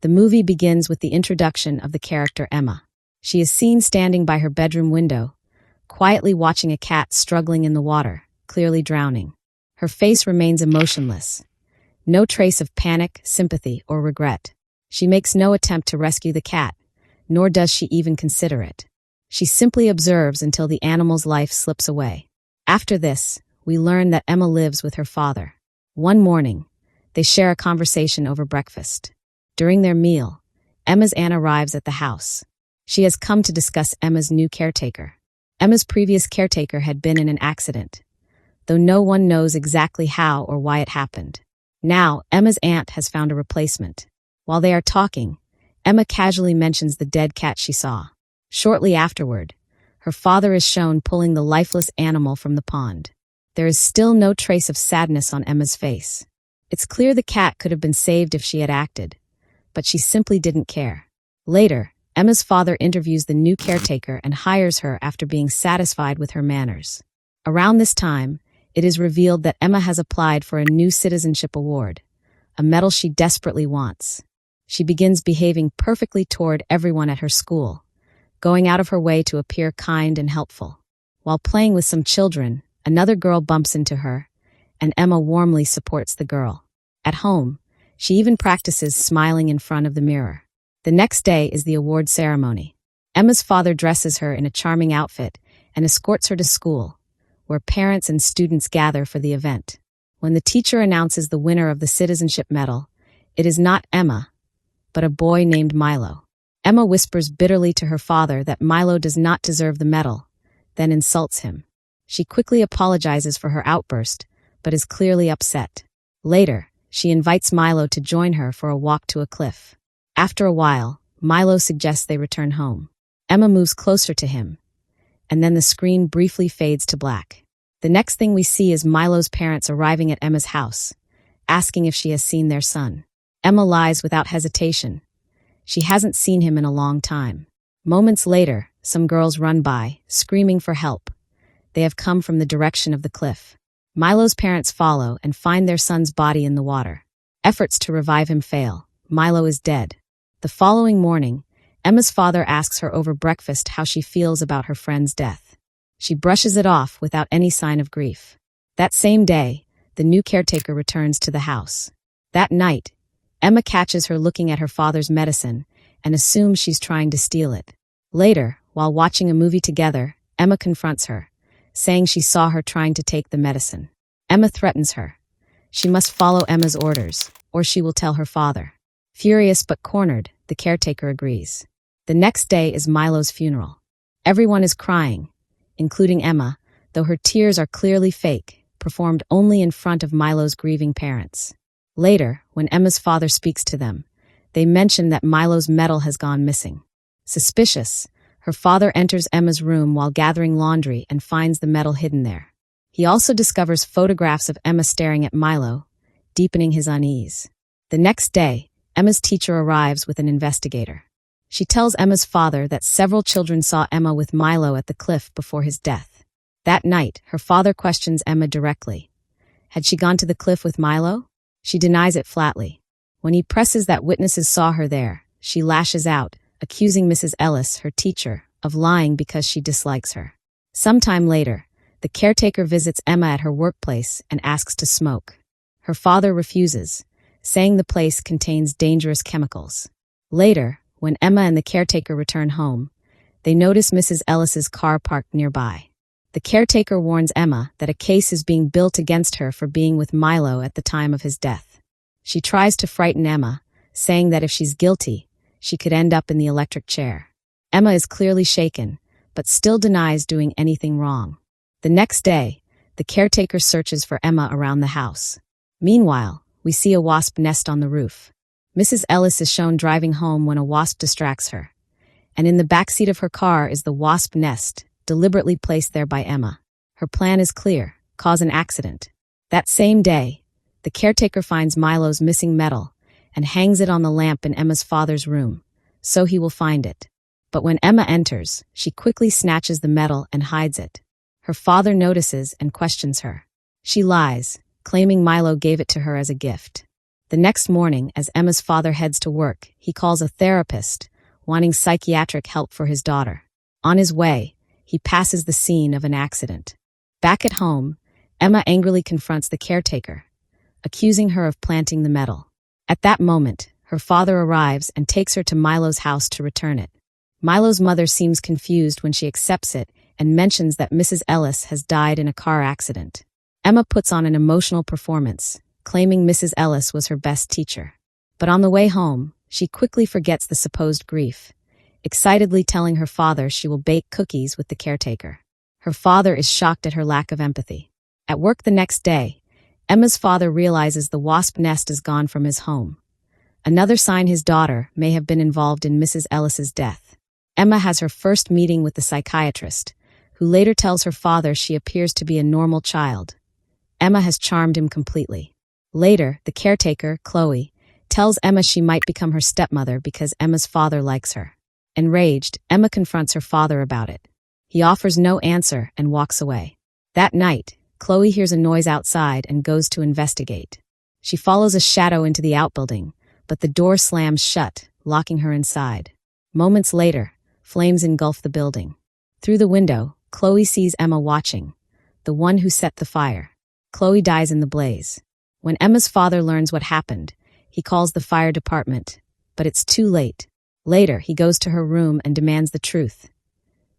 The movie begins with the introduction of the character Emma. She is seen standing by her bedroom window, quietly watching a cat struggling in the water, clearly drowning. Her face remains emotionless. No trace of panic, sympathy, or regret. She makes no attempt to rescue the cat, nor does she even consider it. She simply observes until the animal's life slips away. After this, we learn that Emma lives with her father. One morning, they share a conversation over breakfast. During their meal, Emma's aunt arrives at the house. She has come to discuss Emma's new caretaker. Emma's previous caretaker had been in an accident, though no one knows exactly how or why it happened. Now, Emma's aunt has found a replacement. While they are talking, Emma casually mentions the dead cat she saw. Shortly afterward, her father is shown pulling the lifeless animal from the pond. There is still no trace of sadness on Emma's face. It's clear the cat could have been saved if she had acted, but she simply didn't care. Later, Emma's father interviews the new caretaker and hires her after being satisfied with her manners. Around this time, it is revealed that Emma has applied for a new citizenship award, a medal she desperately wants. She begins behaving perfectly toward everyone at her school, going out of her way to appear kind and helpful. While playing with some children, another girl bumps into her, and Emma warmly supports the girl. At home, she even practices smiling in front of the mirror. The next day is the award ceremony. Emma's father dresses her in a charming outfit and escorts her to school, where parents and students gather for the event. When the teacher announces the winner of the citizenship medal, it is not Emma, but a boy named Milo. Emma whispers bitterly to her father that Milo does not deserve the medal, then insults him. She quickly apologizes for her outburst, but is clearly upset. Later, she invites Milo to join her for a walk to a cliff. After a while, Milo suggests they return home. Emma moves closer to him, and then the screen briefly fades to black. The next thing we see is Milo's parents arriving at Emma's house, asking if she has seen their son. Emma lies without hesitation. She hasn't seen him in a long time. Moments later, some girls run by, screaming for help. They have come from the direction of the cliff. Milo's parents follow and find their son's body in the water. Efforts to revive him fail. Milo is dead. The following morning, Emma's father asks her over breakfast how she feels about her friend's death. She brushes it off without any sign of grief. That same day, the new caretaker returns to the house. That night, Emma catches her looking at her father's medicine and assumes she's trying to steal it. Later, while watching a movie together, Emma confronts her, saying she saw her trying to take the medicine. Emma threatens her. She must follow Emma's orders, or she will tell her father. Furious but cornered, the caretaker agrees. The next day is Milo's funeral. Everyone is crying, including Emma, though her tears are clearly fake, performed only in front of Milo's grieving parents. Later, when Emma's father speaks to them, they mention that Milo's medal has gone missing. Suspicious, her father enters Emma's room while gathering laundry and finds the medal hidden there. He also discovers photographs of Emma staring at Milo, deepening his unease. The next day, Emma's teacher arrives with an investigator. She tells Emma's father that several children saw Emma with Milo at the cliff before his death. That night, her father questions Emma directly. Had she gone to the cliff with Milo? She denies it flatly. When he presses that witnesses saw her there, she lashes out, accusing Mrs. Ellis, her teacher, of lying because she dislikes her. Sometime later, the caretaker visits Emma at her workplace and asks to smoke. Her father refuses, saying the place contains dangerous chemicals. Later, when Emma and the caretaker return home, they notice Mrs. Ellis's car parked nearby. The caretaker warns Emma that a case is being built against her for being with Milo at the time of his death. She tries to frighten Emma, saying that if she's guilty, she could end up in the electric chair. Emma is clearly shaken, but still denies doing anything wrong. The next day, the caretaker searches for Emma around the house. Meanwhile, we see a wasp nest on the roof. Mrs. Ellis is shown driving home when a wasp distracts her. And in the backseat of her car is the wasp nest, deliberately placed there by Emma. Her plan is clear: cause an accident. That same day, the caretaker finds Milo's missing medal and hangs it on the lamp in Emma's father's room, so he will find it. But when Emma enters, she quickly snatches the medal and hides it. Her father notices and questions her. She lies, claiming Milo gave it to her as a gift. The next morning, as Emma's father heads to work, he calls a therapist, wanting psychiatric help for his daughter. On his way, he passes the scene of an accident. Back at home, Emma angrily confronts the caretaker, accusing her of planting the metal. At that moment, her father arrives and takes her to Milo's house to return it. Milo's mother seems confused when she accepts it and mentions that Mrs. Ellis has died in a car accident. Emma puts on an emotional performance, claiming Mrs. Ellis was her best teacher. But on the way home, she quickly forgets the supposed grief, excitedly telling her father she will bake cookies with the caretaker. Her father is shocked at her lack of empathy. At work the next day, Emma's father realizes the wasp nest is gone from his home. Another sign his daughter may have been involved in Mrs. Ellis's death. Emma has her first meeting with the psychiatrist, who later tells her father she appears to be a normal child. Emma has charmed him completely. Later, the caretaker, Chloe, tells Emma she might become her stepmother because Emma's father likes her. Enraged, Emma confronts her father about it. He offers no answer and walks away. That night, Chloe hears a noise outside and goes to investigate. She follows a shadow into the outbuilding, but the door slams shut, locking her inside. Moments later, flames engulf the building. Through the window, Chloe sees Emma watching, the one who set the fire. Chloe dies in the blaze. When Emma's father learns what happened, he calls the fire department, but it's too late. Later, he goes to her room and demands the truth.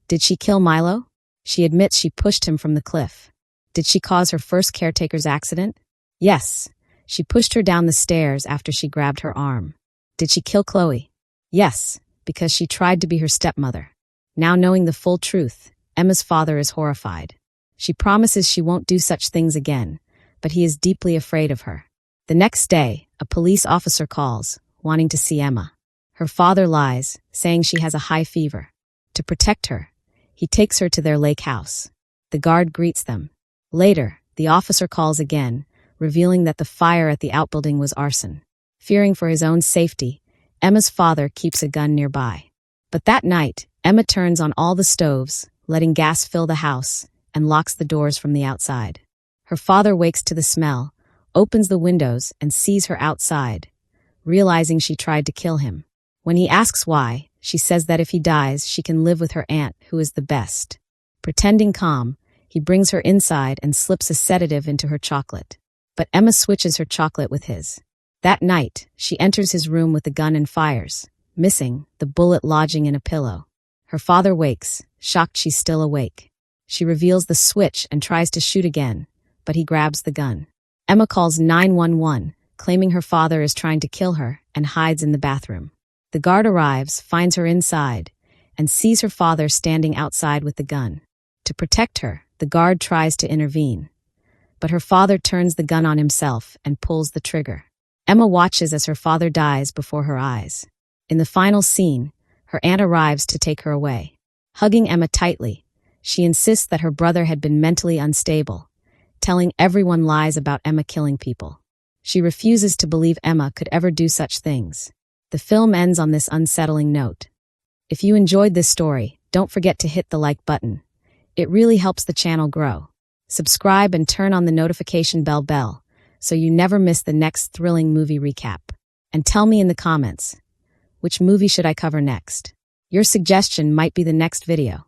Did she kill Milo? She admits she pushed him from the cliff. Did she cause her first caretaker's accident? Yes. She pushed her down the stairs after she grabbed her arm. Did she kill Chloe? Yes, because she tried to be her stepmother. Now knowing the full truth, Emma's father is horrified. She promises she won't do such things again, but he is deeply afraid of her. The next day, a police officer calls, wanting to see Emma. Her father lies, saying she has a high fever. To protect her, he takes her to their lake house. The guard greets them. Later, the officer calls again, revealing that the fire at the outbuilding was arson. Fearing for his own safety, Emma's father keeps a gun nearby. But that night, Emma turns on all the stoves, letting gas fill the house, and locks the doors from the outside. Her father wakes to the smell, opens the windows, and sees her outside, realizing she tried to kill him. When he asks why, she says that if he dies, she can live with her aunt, who is the best. Pretending calm, he brings her inside and slips a sedative into her chocolate. But Emma switches her chocolate with his. That night, she enters his room with the gun and fires, missing, the bullet lodging in a pillow. Her father wakes, shocked she's still awake. She reveals the switch and tries to shoot again, but he grabs the gun. Emma calls 911, claiming her father is trying to kill her, and hides in the bathroom. The guard arrives, finds her inside, and sees her father standing outside with the gun. To protect her, the guard tries to intervene. But her father turns the gun on himself and pulls the trigger. Emma watches as her father dies before her eyes. In the final scene, her aunt arrives to take her away. Hugging Emma tightly, she insists that her brother had been mentally unstable, telling everyone lies about Emma killing people. She refuses to believe Emma could ever do such things. The film ends on this unsettling note. If you enjoyed this story, don't forget to hit the like button. It really helps the channel grow. Subscribe and turn on the notification bell so you never miss the next thrilling movie recap. And tell me in the comments, which movie should I cover next? Your suggestion might be the next video.